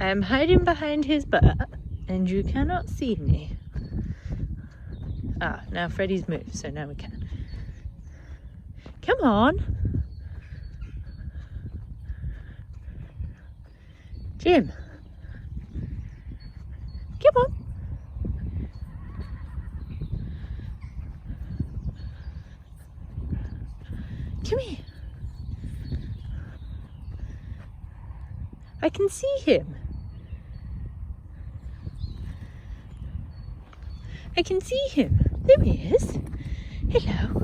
I am hiding behind his butt, and you cannot see me. Ah, now Freddy's moved, so now we can. Come on! Jim! Come on! Come here! I can see him! I can see him! There he is! Hello!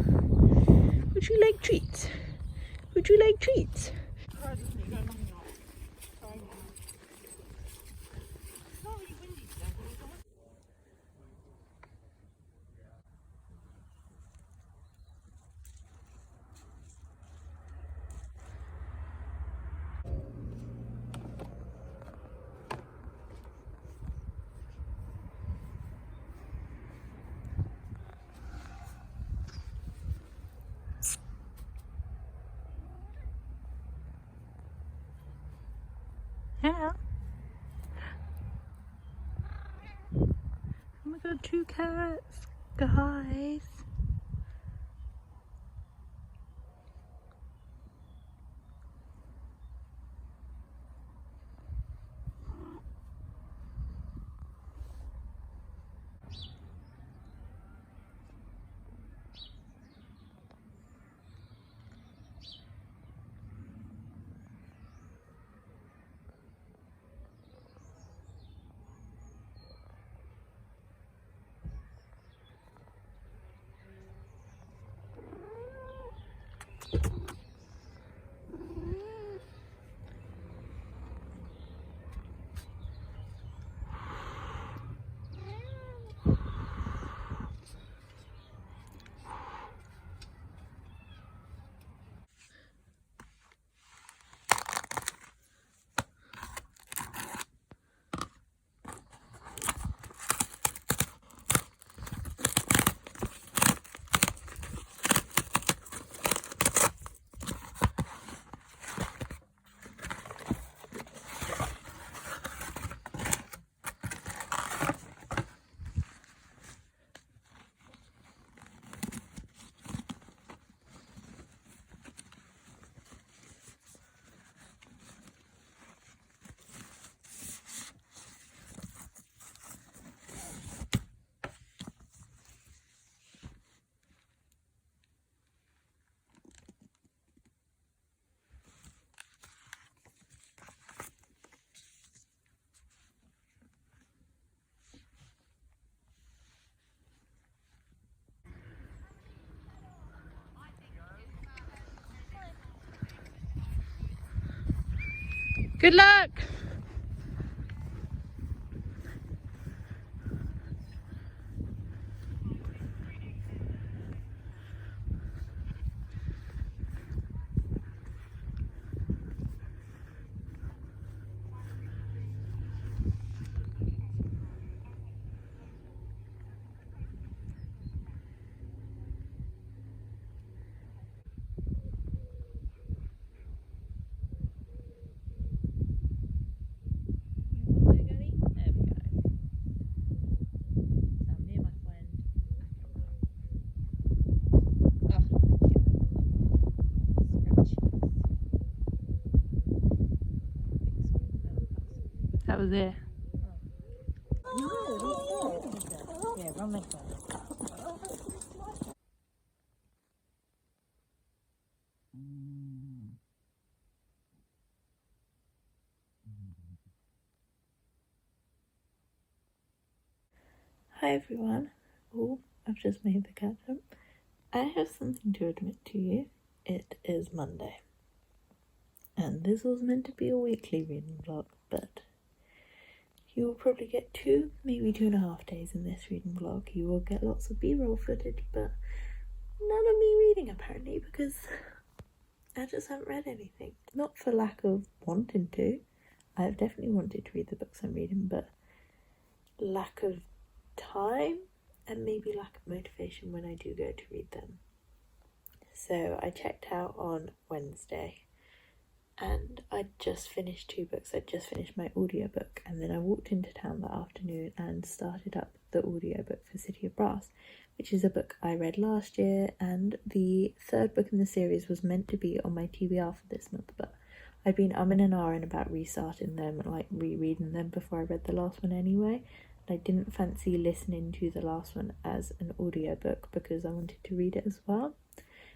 Would you like treats? Would you like treats? Yeah. Oh my god, 2 cats, guys. Good luck! That was it. Yeah, run this way. Hi everyone. Oh, I've just made the cat jump. I have something to admit to you. It is Monday. And this was meant to be a weekly reading vlog, but you will probably get 2, maybe 2.5 days in this reading vlog. You will get lots of B-roll footage, but none of me reading apparently, because I just haven't read anything. Not for lack of wanting to. I've definitely wanted to read the books I'm reading, but lack of time and maybe lack of motivation when I do go to read them. So I checked out on Wednesday and I'd just finished 2 books. I'd just finished my audiobook, and then I walked into town that afternoon and started up the audiobook for City of Brass, which is a book I read last year, and the 3rd book in the series was meant to be on my TBR for this month, but I've been umming and ahhing about restarting them, like rereading them before I read the last one anyway. I didn't fancy listening to the last one as an audiobook because I wanted to read it as well.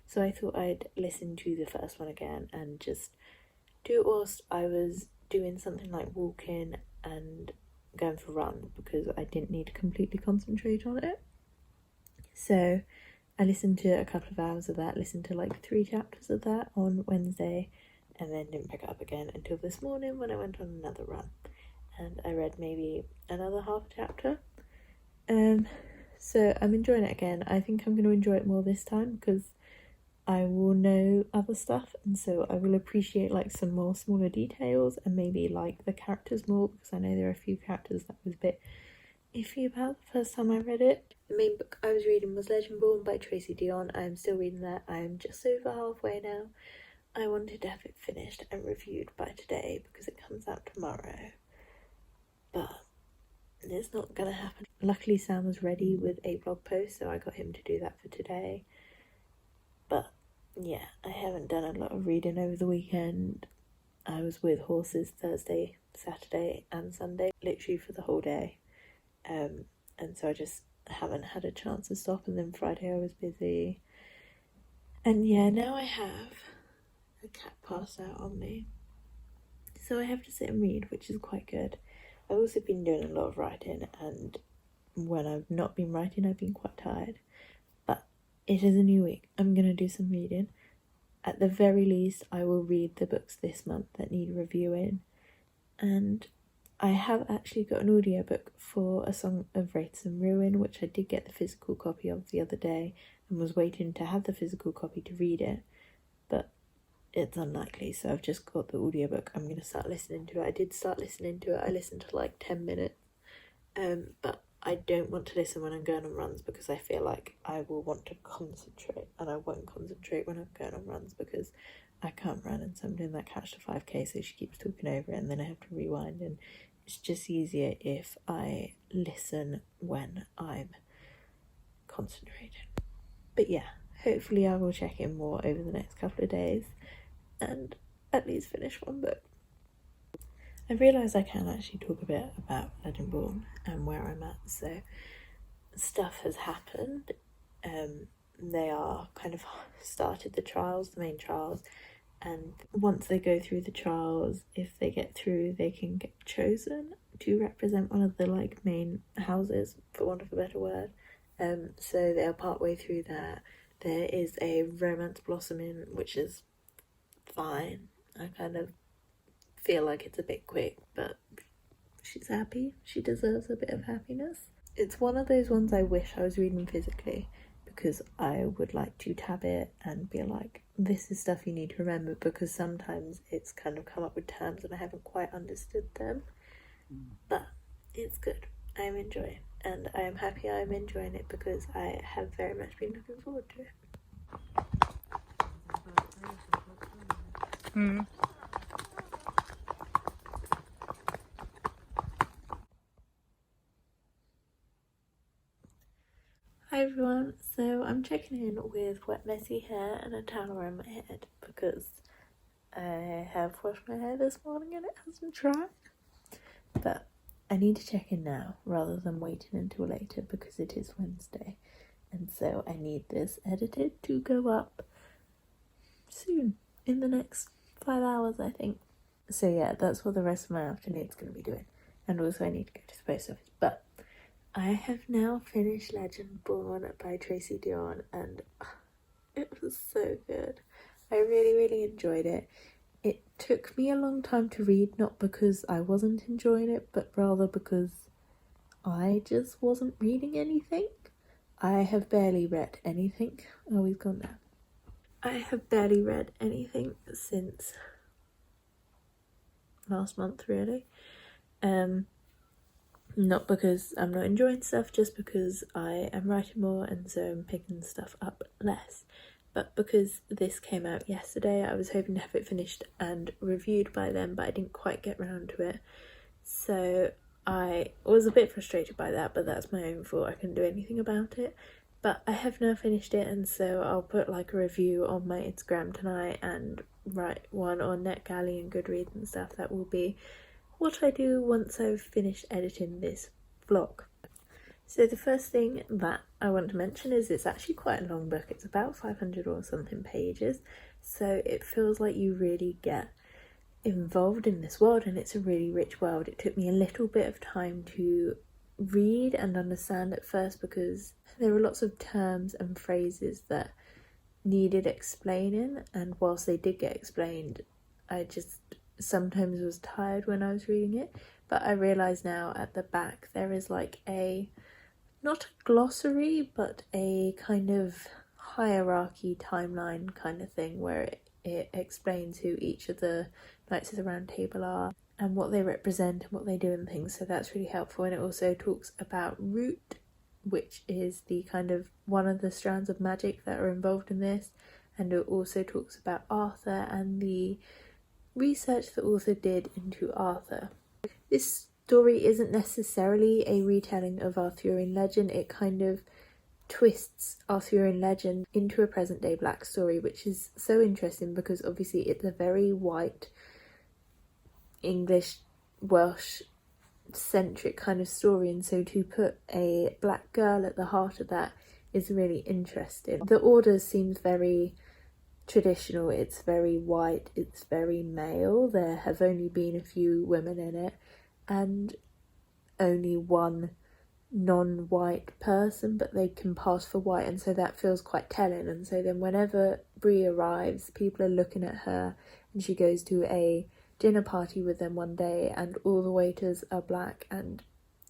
So I thought I'd listen to the first one again and just do it whilst I was doing something like walking and going for runs, because I didn't need to completely concentrate on it. So I listened to a couple of hours of that, listened to like 3 chapters of that on Wednesday, and then didn't pick it up again until this morning when I went on another run. And I read maybe another half chapter. So I'm enjoying it again. I think I'm going to enjoy it more this time because I will know other stuff, and so I will appreciate like some more smaller details and maybe like the characters more, because I know there are a few characters that was a bit iffy about the first time I read it. The main book I was reading was Legendborn by Tracy Deonn. I'm still reading that. I'm just over halfway now. I wanted to have it finished and reviewed by today because it comes out tomorrow, but it's not gonna happen. Luckily Sam was ready with a blog post, so I got him to do that for today. But yeah, I haven't done a lot of reading over the weekend. I was with horses Thursday, Saturday and Sunday, literally for the whole day, and so I just haven't had a chance to stop. And then Friday I was busy, and yeah, now I have a cat passed out on me, so I have to sit and read, which is quite good. I've also been doing a lot of writing, and when I've not been writing I've been quite tired, but it is a new week. I'm going to do some reading. At the very least I will read the books this month that need reviewing, and I have actually got an audiobook for A Song of Wraiths and Ruin, which I did get the physical copy of the other day and was waiting to have the physical copy to read it, but it's unlikely, so I've just got the audiobook. I'm going to start listening to it. I did start listening to it. I listened to like 10 minutes, but I don't want to listen when I'm going on runs because I feel like I will want to concentrate, and I won't concentrate when I'm going on runs because I can't run, and so I'm doing that Catch to 5k, so she keeps talking over it and then I have to rewind, and it's just easier if I listen when I'm concentrating. But yeah, hopefully I will check in more over the next couple of days and at least finish one book. I realised I can actually talk a bit about Legendborn and where I'm at. So stuff has happened. They are kind of started the trials, the main trials, and once they go through the trials, if they get through, they can get chosen to represent one of the like main houses, for want of a better word. So they are partway through that. There is a romance blossoming, which is fine. I kind of feel like it's a bit quick, but she's happy. She deserves a bit of happiness. It's one of those ones I wish I was reading physically, because I would like to tab it and be like, this is stuff you need to remember, because sometimes it's kind of come up with terms and I haven't quite understood them. But it's good. I'm enjoying it, and I am happy I'm enjoying it because I have very much been looking forward to it. Hi everyone, so I'm checking in with wet messy hair and a towel around my head because I have washed my hair this morning and it hasn't dried. But I need to check in now rather than waiting until later because it is Wednesday, and so I need this edited to go up soon, in the next 5 hours I think. So yeah, that's what the rest of my afternoon's going to be doing, and also I need to go to the post office. But I have now finished Legendborn by Tracy Deonn, and it was so good. I really enjoyed it. It took me a long time to read, not because I wasn't enjoying it, but rather because I just wasn't reading anything. I have barely read anything. Oh, he's gone now. I have barely read anything since last month, really. Not because I'm not enjoying stuff, just because I am writing more and so I'm picking stuff up less. but because this came out yesterday, I was hoping to have it finished and reviewed by then, but I didn't quite get round to it. So I was a bit frustrated by that, but that's my own fault. I couldn't do anything about it. But I have now finished it, and so I'll put like a review on my Instagram tonight and write one on NetGalley and Goodreads and stuff. That will be what I do once I've finished editing this vlog. So the first thing that I want to mention is it's actually quite a long book. It's about 500 or something pages, so it feels like you really get involved in this world, and it's a really rich world. It took me a little bit of time to read and understand at first because there were lots of terms and phrases that needed explaining, and whilst they did get explained, I just sometimes was tired when I was reading it. But I realise now at the back there is like not a glossary, but a kind of hierarchy timeline kind of thing where it explains who each of the Knights of the Round Table are and what they represent and what they do and things. So that's really helpful. And it also talks about root, which is the kind of one of the strands of magic that are involved in this. And it also talks about Arthur and the research the author did into Arthur. This story isn't necessarily a retelling of Arthurian legend. It kind of twists Arthurian legend into a present day black story, which is so interesting because obviously it's a very white English Welsh centric kind of story, and so to put a black girl at the heart of that is really interesting. The order seems very traditional, it's very white, it's very male. There have only been a few women in it and only one non-white person, but they can pass for white, and so that feels quite telling. And so then whenever Brie arrives, people are looking at her, and she goes to a dinner party with them one day and all the waiters are black, and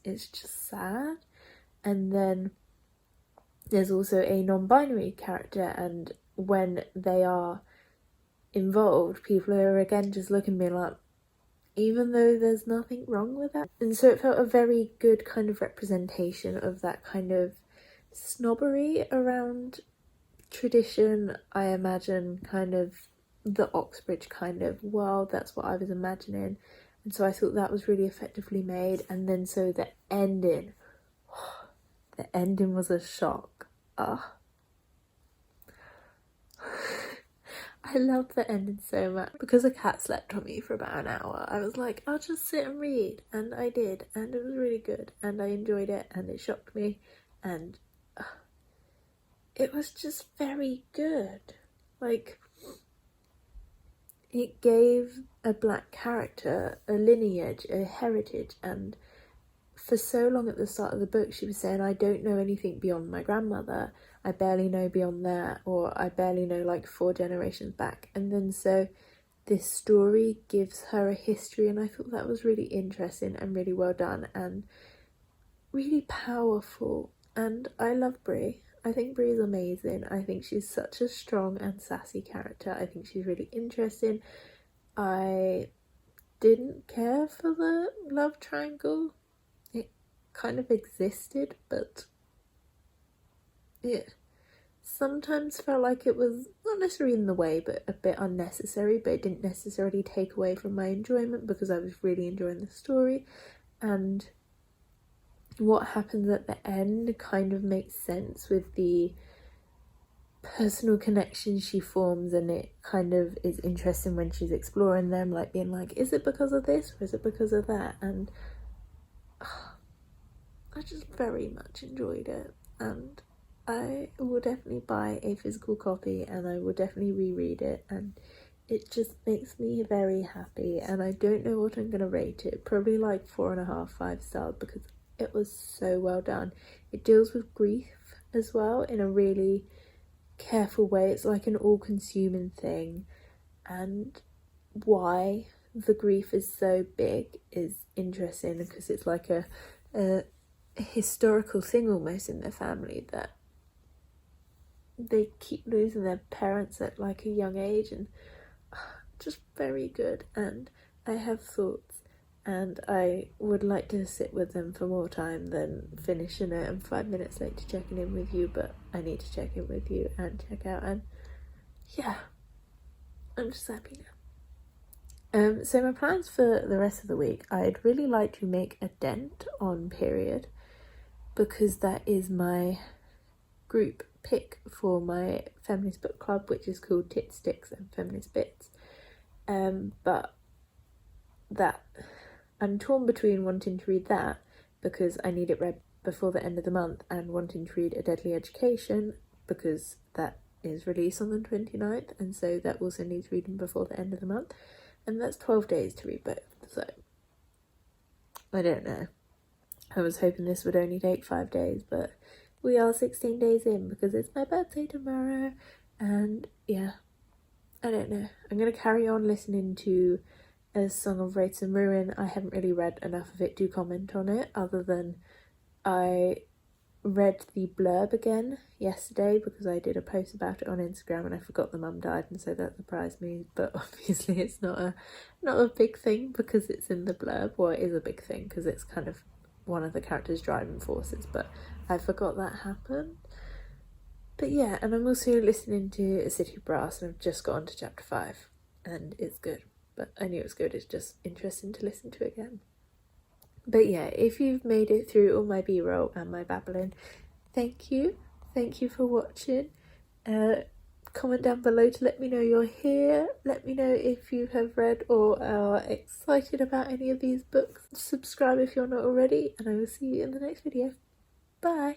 it's just sad. And then there's also a non-binary character, and when they are involved, people are again just looking at me like, even though there's nothing wrong with that. And so it felt a very good kind of representation of that kind of snobbery around tradition. I imagine kind of the Oxbridge kind of world, that's what I was imagining. And so I thought that was really effectively made. And then so the ending was a shock. I loved the ending so much because a cat slept on me for about an hour. I was like, I'll just sit and read, and I did, and it was really good, and I enjoyed it, and it shocked me, and it was just very good. Like, it gave a black character a lineage, a heritage, and for so long at the start of the book she was saying, I don't know anything beyond my grandmother, I barely know beyond that, or I barely know like 4 generations back. And then so this story gives her a history, and I thought that was really interesting and really well done and really powerful. And I love Brie. I think Brie is amazing. I think she's such a strong and sassy character. I think she's really interesting. I didn't care for the love triangle. It kind of existed, but it sometimes felt like it was not necessarily in the way, but a bit unnecessary. But it didn't necessarily take away from my enjoyment because I was really enjoying the story. And what happens at the end kind of makes sense with the personal connections she forms, and it kind of is interesting when she's exploring them, like being like, is it because of this or is it because of that? And I just very much enjoyed it, and I will definitely buy a physical copy and I will definitely reread it, and it just makes me very happy. And I don't know what I'm going to rate it, probably like 4.5, 5 stars, because it was so well done. It deals with grief as well in a really careful way. It's like an all-consuming thing, and why the grief is so big is interesting because it's like a historical thing almost in their family, that they keep losing their parents at like a young age, and just very good. And I have thoughts, and I would like to sit with them for more time than finishing it and 5 minutes later checking in with you, but I need to check in with you and check out, and yeah, I'm just happy now. So my plans for the rest of the week, I'd really like to make a dent on Period, because that is my group pick for my feminist book club, which is called Tits, Sticks and Feminist Bits. But that I'm torn between wanting to read that because I need it read before the end of the month, and wanting to read A Deadly Education because that is released on the 29th, and so that also needs reading before the end of the month, and that's 12 days to read both, so I don't know. I was hoping this would only take 5 days, but we are 16 days in because it's my birthday tomorrow, and yeah, I don't know. I'm going to carry on listening to A Song of Wraiths and Ruin. I haven't really read enough of it to comment on it, other than I read the blurb again yesterday because I did a post about it on Instagram and I forgot the mum died, and so that surprised me. But obviously it's not a big thing because it's in the blurb. Well, it is a big thing because it's kind of one of the characters' driving forces, but I forgot that happened. But yeah, and I'm also listening to A City of Brass, and I've just got on to chapter 5 and it's good. But I knew it was good, it's just interesting to listen to again. But yeah, if you've made it through all my b-roll and my babbling, thank you for watching. Comment down below to let me know you're here. Let me know if you have read or are excited about any of these books. Subscribe if you're not already, and I will see you in the next video. Bye.